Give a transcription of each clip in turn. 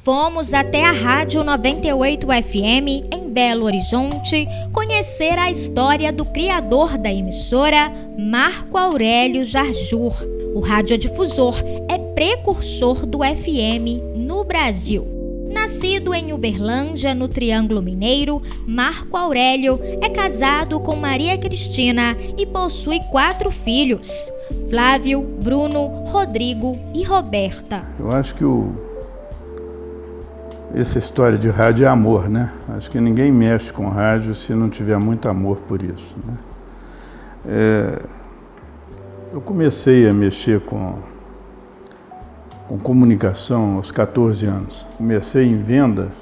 Fomos até a Rádio 98 FM, em Belo Horizonte, conhecer a história do criador da emissora, Marco Aurélio Jarjur. O radiodifusor é precursor do FM no Brasil. Nascido em Uberlândia, no Triângulo Mineiro, Marco Aurélio é casado com Maria Cristina e possui 4 filhos: Flávio, Bruno, Rodrigo e Roberta. Eu acho que essa história de rádio é amor, né? Acho que ninguém mexe com rádio se não tiver muito amor por isso, né? Eu comecei a mexer com comunicação aos 14 anos. Comecei em vendendo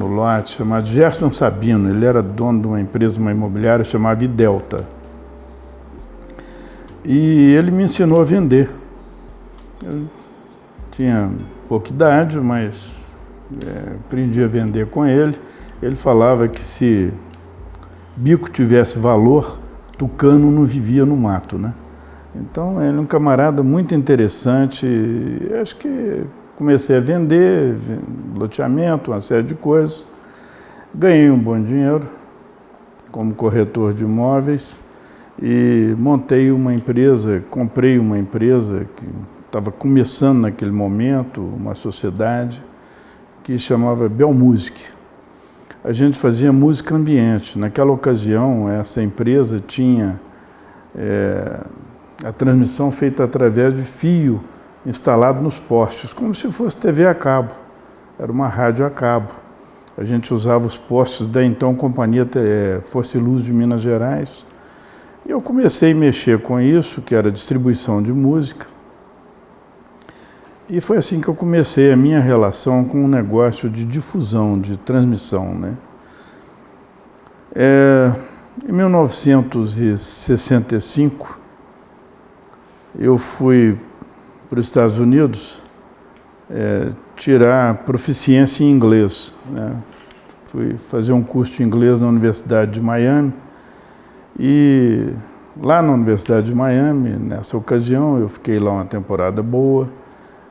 lote, chamado Gerson Sabino. Ele era dono de uma empresa, uma imobiliária chamada Idelta. E ele me ensinou a vender. Eu tinha pouca idade, mas aprendi a vender com ele. Ele falava que se bico tivesse valor, tucano não vivia no mato, né? Então, ele é um camarada muito interessante. Acho que comecei a vender, loteamento, uma série de coisas. Ganhei um bom dinheiro como corretor de imóveis e montei uma empresa, comprei uma empresa que estava começando naquele momento, uma sociedade que chamava Belmusic. A gente fazia música ambiente. Naquela ocasião, essa empresa tinha a transmissão feita através de fio instalado nos postes, como se fosse TV a cabo. Era uma rádio a cabo. A gente usava os postes da então companhia Força e Luz de Minas Gerais. E eu comecei a mexer com isso, que era distribuição de música. E foi assim que eu comecei a minha relação com o negócio de difusão, de transmissão, né? Em 1965, eu fui para os Estados Unidos tirar proficiência em inglês, né? Fui fazer um curso de inglês na Universidade de Miami e lá na Universidade de Miami, nessa ocasião, eu fiquei lá uma temporada boa.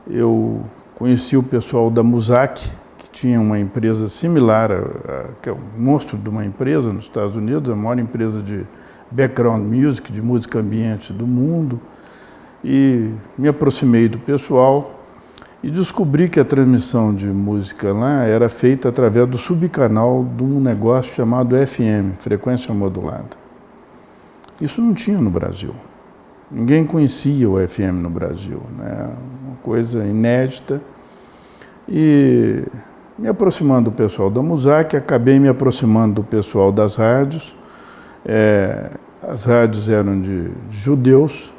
Eu conheci o pessoal da Muzak, que tinha uma empresa similar, que é um monstro de uma empresa nos Estados Unidos, a maior empresa de background music, de música ambiente do mundo. E me aproximei do pessoal e descobri que a transmissão de música lá era feita através do subcanal de um negócio chamado FM, frequência modulada. Isso não tinha no Brasil. Ninguém conhecia o FM no Brasil, né? Uma coisa inédita. E me aproximando do pessoal da Muzak, acabei me aproximando do pessoal das rádios. As rádios eram de judeus.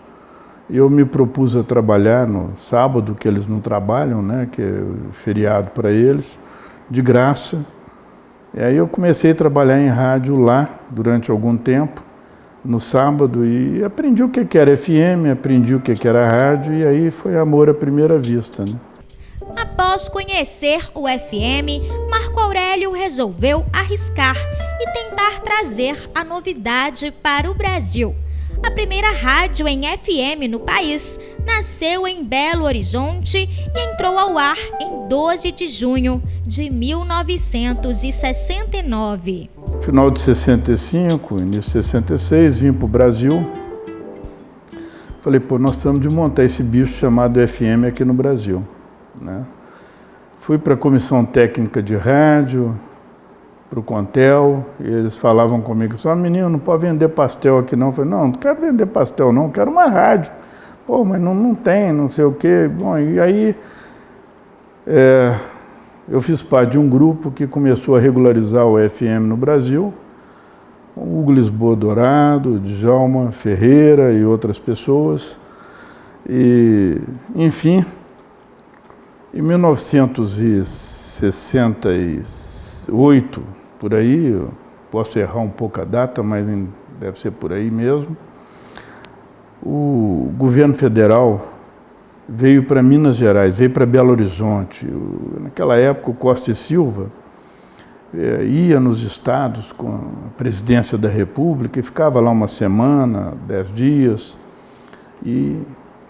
Eu me propus a trabalhar no sábado, que eles não trabalham, né, que é feriado para eles, de graça. E aí eu comecei a trabalhar em rádio lá durante algum tempo, no sábado, e aprendi o que era FM, aprendi o que era rádio, e aí foi amor à primeira vista, né? Após conhecer o FM, Marco Aurélio resolveu arriscar e tentar trazer a novidade para o Brasil. A primeira rádio em FM no país nasceu em Belo Horizonte e entrou ao ar em 12 de junho de 1969. Final de 65, início de 66, vim para o Brasil. Falei, nós precisamos de montar esse bicho chamado FM aqui no Brasil, né? Fui para a comissão técnica de rádio, para o Contel, e eles falavam comigo, menino, não pode vender pastel aqui não. Eu falei, não quero vender pastel não, quero uma rádio. Mas não tem, não sei o quê. Bom, e aí eu fiz parte de um grupo que começou a regularizar o FM no Brasil, com o Hugo Lisboa Dourado, Djalma Ferreira e outras pessoas. E, enfim, em 1968, por aí, eu posso errar um pouco a data, mas deve ser por aí mesmo, o governo federal veio para Minas Gerais, veio para Belo Horizonte. Naquela época, o Costa e Silva ia nos estados com a presidência da República e ficava lá uma semana, 10 dias, e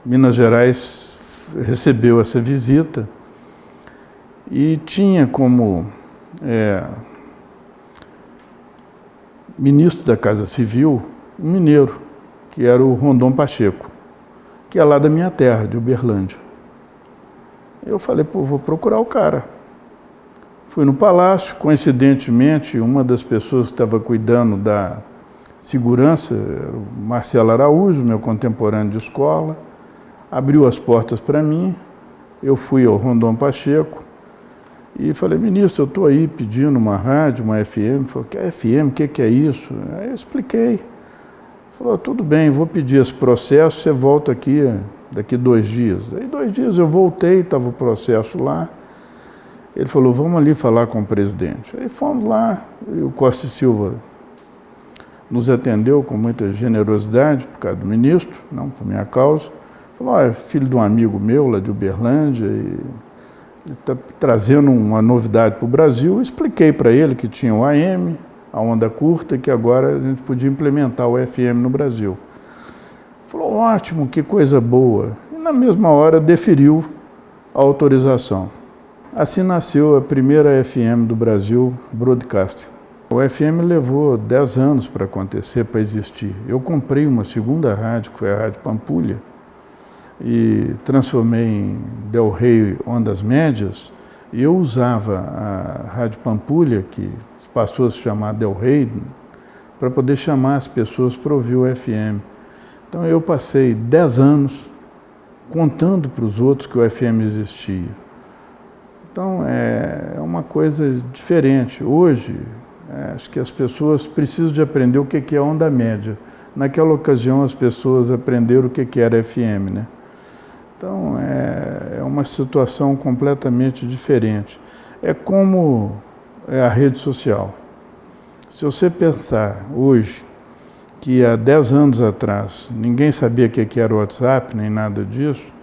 Minas Gerais recebeu essa visita e tinha como ministro da Casa Civil um mineiro, que era o Rondon Pacheco, que é lá da minha terra, de Uberlândia. Eu falei, pô, vou procurar o cara. Fui no palácio, coincidentemente, uma das pessoas que estava cuidando da segurança era o Marcelo Araújo, meu contemporâneo de escola, abriu as portas para mim, eu fui ao Rondon Pacheco e falei, ministro, eu estou aí pedindo uma rádio, uma FM. Ele falou, que é FM? O que é isso? Aí eu expliquei. Ele falou, tudo bem, vou pedir esse processo, você volta aqui daqui 2 dias. Aí 2 dias eu voltei, estava o processo lá. Ele falou, vamos ali falar com o presidente. Aí fomos lá, e o Costa e Silva nos atendeu com muita generosidade, por causa do ministro, não por minha causa. Falou, é filho de um amigo meu lá de Uberlândia, e ele está trazendo uma novidade para o Brasil. Eu expliquei para ele que tinha o AM, a onda curta, e que agora a gente podia implementar o FM no Brasil. Falou, ótimo, que coisa boa. E na mesma hora deferiu a autorização. Assim nasceu a primeira FM do Brasil, Broadcast. O FM levou 10 anos para acontecer, para existir. Eu comprei uma segunda rádio, que foi a Rádio Pampulha, e transformei em Del Rey Ondas Médias, e eu usava a Rádio Pampulha, que passou a se chamar Del Rey, para poder chamar as pessoas para ouvir o FM. Então eu passei 10 anos contando para os outros que o FM existia. Então é uma coisa diferente. Hoje, acho que as pessoas precisam de aprender o que é onda média. Naquela ocasião as pessoas aprenderam o que era FM, né? Então é uma situação completamente diferente. É como a rede social. Se você pensar hoje que há 10 anos atrás ninguém sabia o que era o WhatsApp, nem nada disso,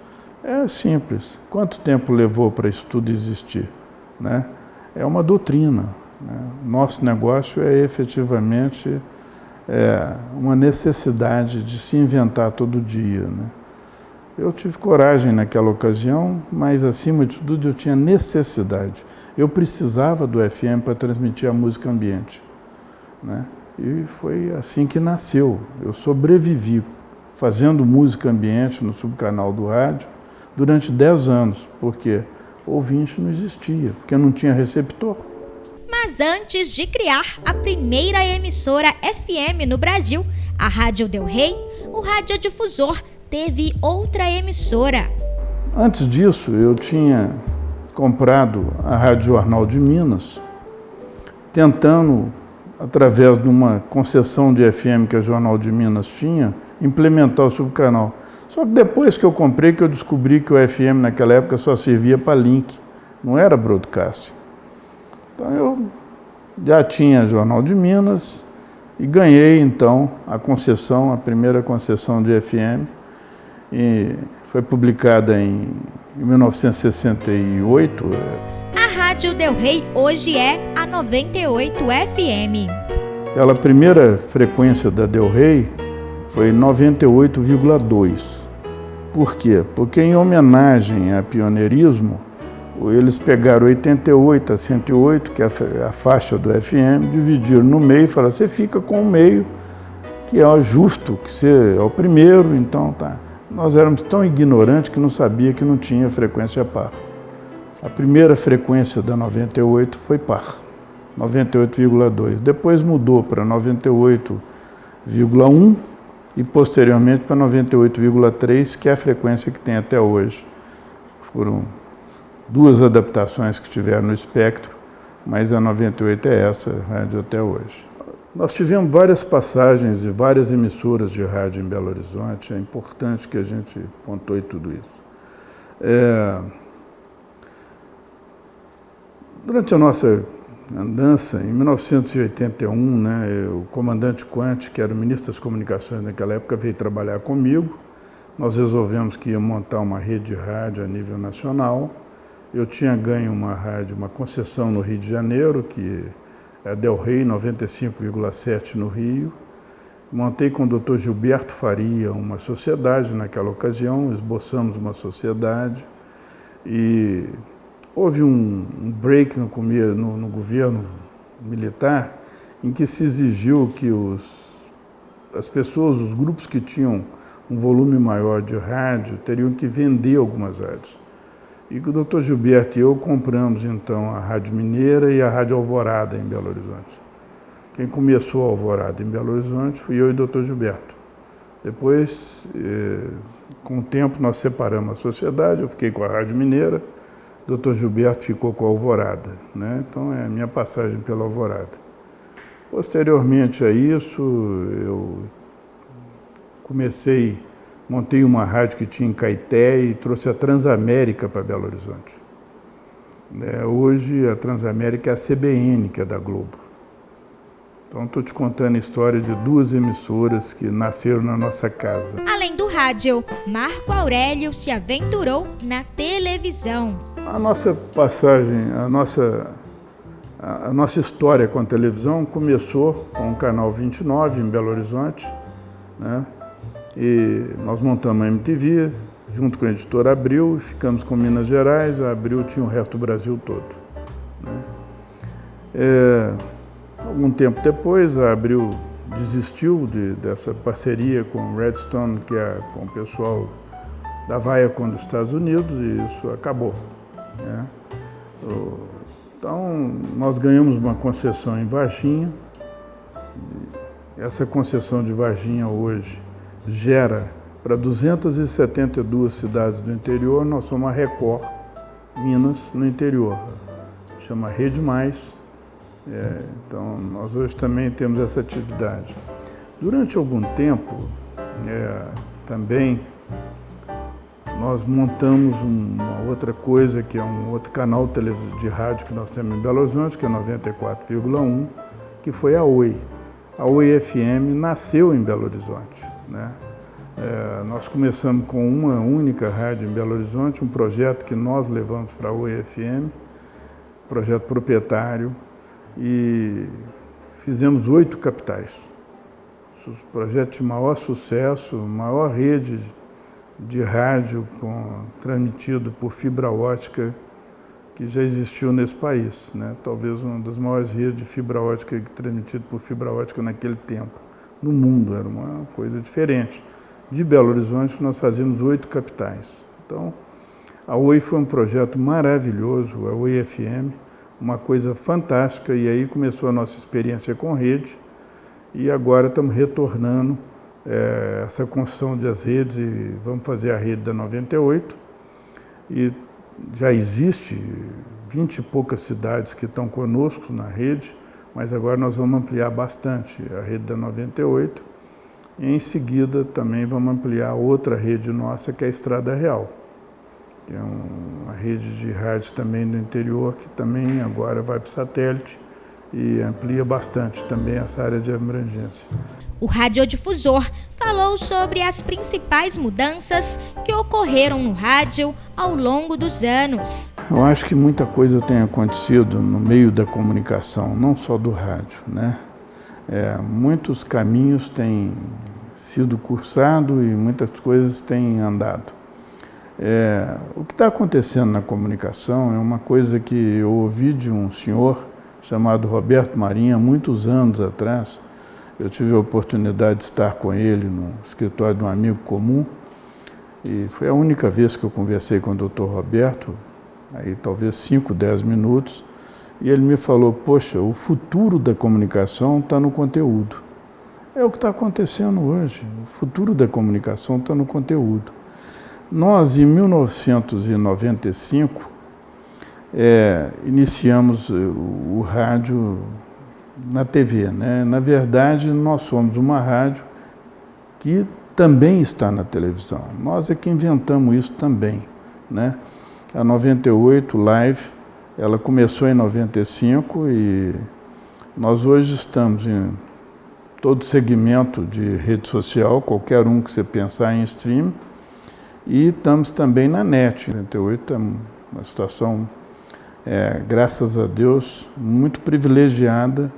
é simples. Quanto tempo levou para isso tudo existir, né? É uma doutrina, né? Nosso negócio é efetivamente uma necessidade de se inventar todo dia, né? Eu tive coragem naquela ocasião, mas acima de tudo eu tinha necessidade. Eu precisava do FM para transmitir a música ambiente, né? E foi assim que nasceu. Eu sobrevivi fazendo música ambiente no subcanal do rádio durante 10 anos, porque ouvinte não existia, porque não tinha receptor. Mas antes de criar a primeira emissora FM no Brasil, a Rádio Del Rey, o radiodifusor teve outra emissora. Antes disso, eu tinha comprado a Rádio Jornal de Minas, tentando, através de uma concessão de FM que a Jornal de Minas tinha, implementar o subcanal. Só que depois que eu comprei, que eu descobri que o FM naquela época só servia para link, não era broadcast. Então eu já tinha Jornal de Minas e ganhei então a concessão, a primeira concessão de FM, e foi publicada em 1968. A Rádio Del Rey hoje é a 98 FM. A primeira frequência da Del Rey foi 98,2. Por quê? Porque em homenagem a pioneirismo, eles pegaram 88 a 108, que é a faixa do FM, dividiram no meio e falaram, você fica com o meio, que é justo, que você é o primeiro, então tá. Nós éramos tão ignorantes que não sabia que não tinha frequência par. A primeira frequência da 98 foi par, 98,2. Depois mudou para 98,1 e posteriormente para 98,3, que é a frequência que tem até hoje. Foram 2 adaptações que tiveram no espectro, mas a 98 é essa rádio até hoje. Nós tivemos várias passagens e várias emissoras de rádio em Belo Horizonte, é importante que a gente pontue tudo isso. Durante a nossa andança, em 1981, né, o comandante Quante, que era o ministro das Comunicações naquela época, veio trabalhar comigo. Nós resolvemos que ia montar uma rede de rádio a nível nacional. Eu tinha ganho uma rádio, uma concessão no Rio de Janeiro, que é a Del Rey 95,7 no Rio. Montei com o Dr. Gilberto Faria uma sociedade naquela ocasião, esboçamos uma sociedade e houve um break no governo militar em que se exigiu que as pessoas, os grupos que tinham um volume maior de rádio, teriam que vender algumas rádios. E o Dr. Gilberto e eu compramos, então, a Rádio Mineira e a Rádio Alvorada, em Belo Horizonte. Quem começou a Alvorada em Belo Horizonte fui eu e o Dr. Gilberto. Depois, com o tempo, nós separamos a sociedade, eu fiquei com a Rádio Mineira, o Dr. Gilberto ficou com a Alvorada, né? Então, é a minha passagem pela Alvorada. Posteriormente a isso, eu montei uma rádio que tinha em Caeté e trouxe a Transamérica para Belo Horizonte. Hoje, a Transamérica é a CBN, que é da Globo. Então, estou te contando a história de duas emissoras que nasceram na nossa casa. Além do rádio, Marco Aurélio se aventurou na televisão. A nossa passagem, a nossa história com a televisão começou com o Canal 29, em Belo Horizonte, né? E nós montamos a MTV, junto com a editora Abril, e ficamos com Minas Gerais. A Abril tinha o resto do Brasil todo, né? Algum tempo depois, a Abril desistiu dessa parceria com o Redstone, que é com o pessoal da Viacom dos Estados Unidos, e isso acabou, né? Então, nós ganhamos uma concessão em Varginha. Essa concessão de Varginha hoje gera para 272 cidades do interior. Nós somos a Record Minas no interior, chama Rede Mais. Então, nós hoje também temos essa atividade. Durante algum tempo, também, nós montamos uma outra coisa, que é um outro canal de rádio que nós temos em Belo Horizonte, que é 94,1, que foi a Oi. A Oi FM nasceu em Belo Horizonte, né? Nós começamos com uma única rádio em Belo Horizonte, um projeto que nós levamos para a Oi FM, projeto proprietário, e fizemos 8 capitais. Projeto de maior sucesso, maior rede de rádio transmitido por fibra ótica que já existiu nesse país, né? Talvez uma das maiores redes de fibra ótica transmitida por fibra ótica naquele tempo. No mundo, era uma coisa diferente. De Belo Horizonte, nós fazíamos 8 capitais. Então, a Oi foi um projeto maravilhoso, a Oi FM, uma coisa fantástica, e aí começou a nossa experiência com rede, e agora estamos retornando essa construção das redes, e vamos fazer a rede da 98, e já existe 20 e poucas cidades que estão conosco na rede, mas agora nós vamos ampliar bastante a rede da 98, e em seguida também vamos ampliar outra rede nossa, que é a Estrada Real, que é uma rede de rádios também do interior, que também agora vai para o satélite e amplia bastante também essa área de abrangência. O radiodifusor falou sobre as principais mudanças que ocorreram no rádio ao longo dos anos. Eu acho que muita coisa tem acontecido no meio da comunicação, não só do rádio, né? Muitos caminhos têm sido cursados e muitas coisas têm andado. O que está acontecendo na comunicação é uma coisa que eu ouvi de um senhor chamado Roberto Marinho há muitos anos atrás. Eu tive a oportunidade de estar com ele no escritório de um amigo comum, e foi a única vez que eu conversei com o Dr. Roberto, aí talvez 5, 10 minutos, e ele me falou: poxa, o futuro da comunicação está no conteúdo. É o que está acontecendo hoje, o futuro da comunicação está no conteúdo. Nós, em 1995, iniciamos o rádio na TV, né? Na verdade, nós somos uma rádio que também está na televisão. Nós é que inventamos isso também, né? A 98 Live, ela começou em 95 e nós hoje estamos em todo segmento de rede social, qualquer um que você pensar em streaming, e estamos também na net. 98 estamos numa situação, graças a Deus, muito privilegiada,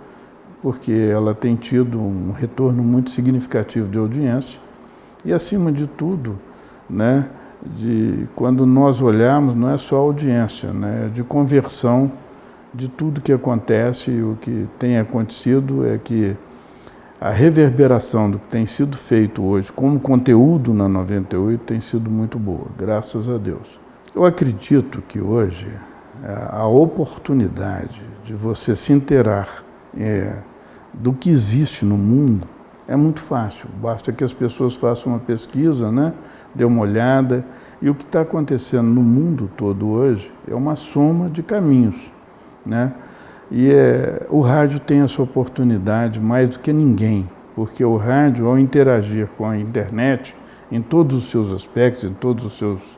porque ela tem tido um retorno muito significativo de audiência e, acima de tudo, né, de quando nós olharmos, não é só audiência, né? É de conversão de tudo que acontece. E o que tem acontecido é que a reverberação do que tem sido feito hoje como conteúdo na 98 tem sido muito boa, graças a Deus. Eu acredito que hoje a oportunidade de você se inteirar do que existe no mundo é muito fácil. Basta que as pessoas façam uma pesquisa, né? Dê uma olhada. E o que está acontecendo no mundo todo hoje é uma soma de caminhos, né? E o rádio tem essa oportunidade mais do que ninguém, porque o rádio, ao interagir com a internet, em todos os seus aspectos, em todos os seus,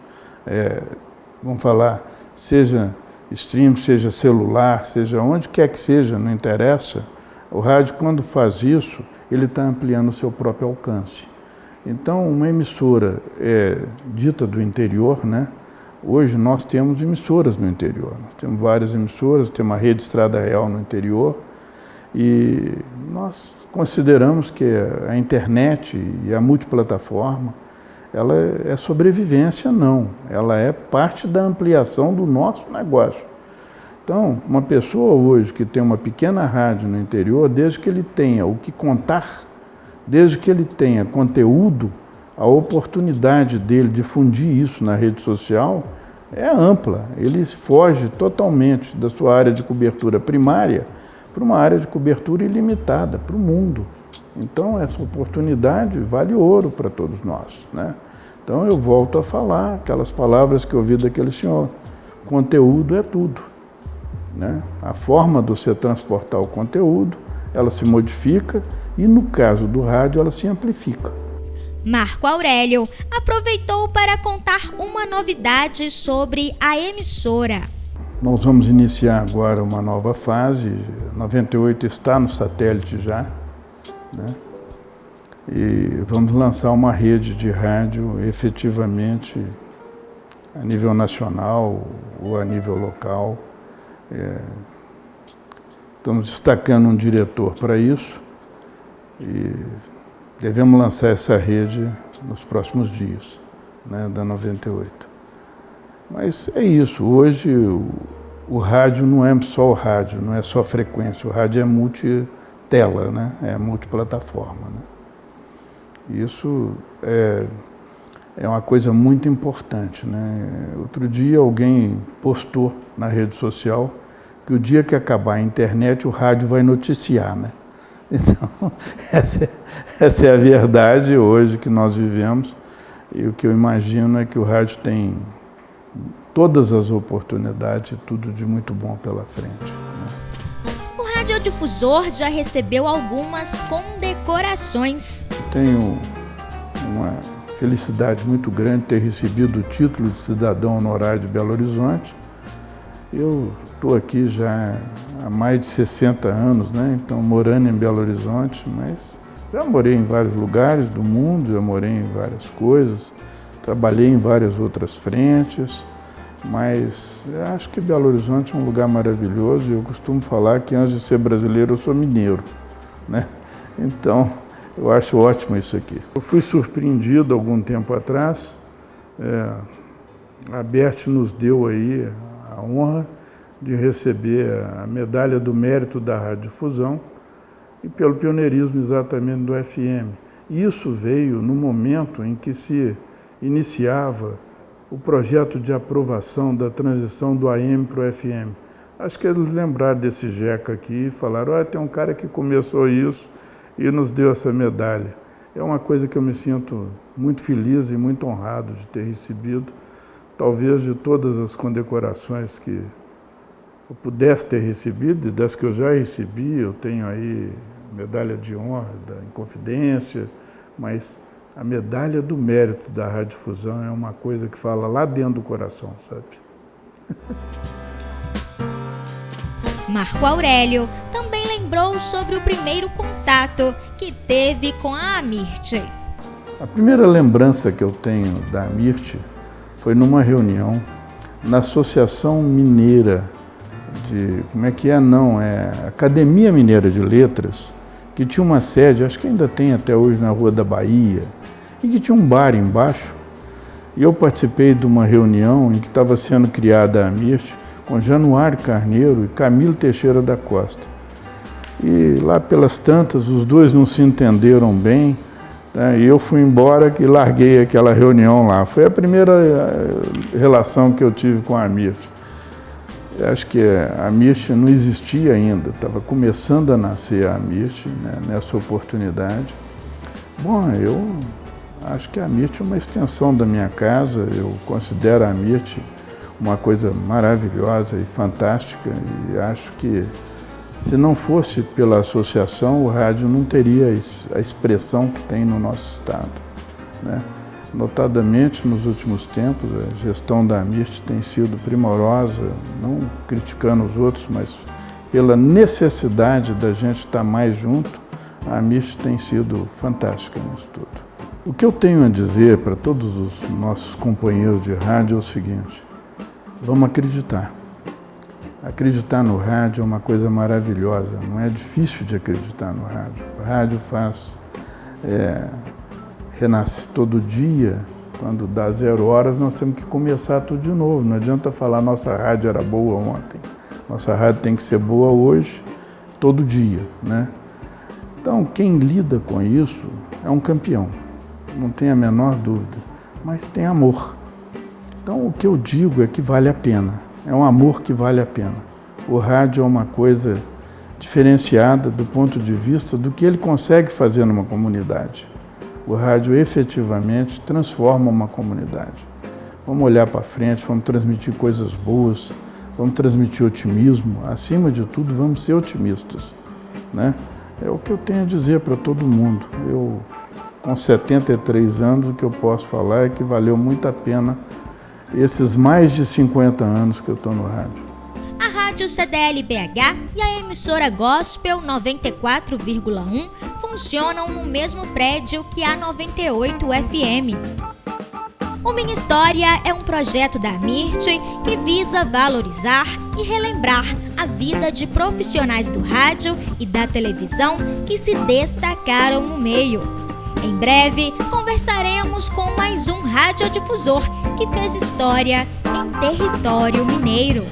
vamos falar, seja stream, seja celular, seja onde quer que seja, não interessa, o rádio, quando faz isso, ele está ampliando o seu próprio alcance. Então, uma emissora dita do interior, né? Hoje nós temos emissoras no interior, nós temos várias emissoras, temos uma rede Estrada Real no interior, e nós consideramos que a internet e a multiplataforma, ela é sobrevivência, não, ela é parte da ampliação do nosso negócio. Então, uma pessoa hoje que tem uma pequena rádio no interior, desde que ele tenha o que contar, desde que ele tenha conteúdo, a oportunidade dele difundir isso na rede social é ampla. Ele foge totalmente da sua área de cobertura primária para uma área de cobertura ilimitada, para o mundo. Então, essa oportunidade vale ouro para todos nós, né? Então, eu volto a falar aquelas palavras que eu ouvi daquele senhor. Conteúdo é tudo, né? A forma de você transportar o conteúdo, ela se modifica e, no caso do rádio, ela se amplifica. Marco Aurélio aproveitou para contar uma novidade sobre a emissora. Nós vamos iniciar agora uma nova fase. 98 está no satélite já, né? E vamos lançar uma rede de rádio efetivamente a nível nacional ou a nível local. Estamos destacando um diretor para isso e devemos lançar essa rede nos próximos dias, né, da 98. Mas é isso, hoje o rádio não é só o rádio, não é só frequência, o rádio é multitela, né, é multiplataforma, né. Isso é uma coisa muito importante, né. Outro dia alguém postou na rede social que o dia que acabar a internet o rádio vai noticiar, né. Então, essa é a verdade hoje que nós vivemos, e o que eu imagino é que o rádio tem todas as oportunidades e tudo de muito bom pela frente, né? O radiodifusor já recebeu algumas condecorações. Tenho uma felicidade muito grande de ter recebido o título de cidadão honorário de Belo Horizonte. Eu estou aqui já há mais de 60 anos, né? Então, morando em Belo Horizonte, mas já morei em vários lugares do mundo, já morei em várias coisas, trabalhei em várias outras frentes, mas eu acho que Belo Horizonte é um lugar maravilhoso e eu costumo falar que antes de ser brasileiro eu sou mineiro, né? Então, eu acho ótimo isso aqui. Eu fui surpreendido algum tempo atrás, a Bert nos deu aí a honra de receber a medalha do mérito da radiodifusão e pelo pioneirismo exatamente do FM. E isso veio no momento em que se iniciava o projeto de aprovação da transição do AM para o FM. Acho que eles lembraram desse Jeca aqui e falaram, olha, tem um cara que começou isso e nos deu essa medalha. É uma coisa que eu me sinto muito feliz e muito honrado de ter recebido. Talvez de todas as condecorações que eu pudesse ter recebido, e das que eu já recebi, eu tenho aí medalha de honra da Inconfidência, mas a medalha do mérito da radiodifusão é uma coisa que fala lá dentro do coração, sabe? Marco Aurélio também lembrou sobre o primeiro contato que teve com a Amirte. A primeira lembrança que eu tenho da Amirte foi numa reunião na Associação Mineira de, Academia Mineira de Letras, que tinha uma sede, acho que ainda tem até hoje na Rua da Bahia, e que tinha um bar embaixo. E eu participei de uma reunião em que estava sendo criada a Amirte com Januário Carneiro e Camilo Teixeira da Costa. E lá pelas tantas, os dois não se entenderam bem, né? E eu fui embora e larguei aquela reunião lá. Foi a primeira relação que eu tive com a Amirte. Eu acho que a Amirte não existia ainda, estava começando a nascer a Amirte, né, nessa oportunidade. Bom, eu acho que a Amirte é uma extensão da minha casa, eu considero a Amirte uma coisa maravilhosa e fantástica, e acho que se não fosse pela associação, o rádio não teria a expressão que tem no nosso estado, né? Notadamente, nos últimos tempos, a gestão da Amirte tem sido primorosa, não criticando os outros, mas pela necessidade da gente estar mais junto, a Amirte tem sido fantástica nisso tudo. O que eu tenho a dizer para todos os nossos companheiros de rádio é o seguinte: vamos acreditar. Acreditar no rádio é uma coisa maravilhosa, não é difícil de acreditar no rádio. O rádio renasce todo dia. Quando dá 0 horas, nós temos que começar tudo de novo. Não adianta falar nossa rádio era boa ontem. Nossa rádio tem que ser boa hoje, todo dia, né? Então, quem lida com isso é um campeão, não tem a menor dúvida, mas tem amor. Então, o que eu digo é que vale a pena, é um amor que vale a pena. O rádio é uma coisa diferenciada do ponto de vista do que ele consegue fazer numa comunidade. O rádio efetivamente transforma uma comunidade. Vamos olhar para frente, vamos transmitir coisas boas, vamos transmitir otimismo. Acima de tudo, vamos ser otimistas, né? É o que eu tenho a dizer para todo mundo. Eu, com 73 anos, o que eu posso falar é que valeu muito a pena esses mais de 50 anos que eu estou no rádio. A Rádio CDL-BH e a emissora Gospel 94,1 funcionam no mesmo prédio que a 98 FM. O Minha História é um projeto da Amirte que visa valorizar e relembrar a vida de profissionais do rádio e da televisão que se destacaram no meio. Em breve, conversaremos com mais um radiodifusor que fez história em território mineiro.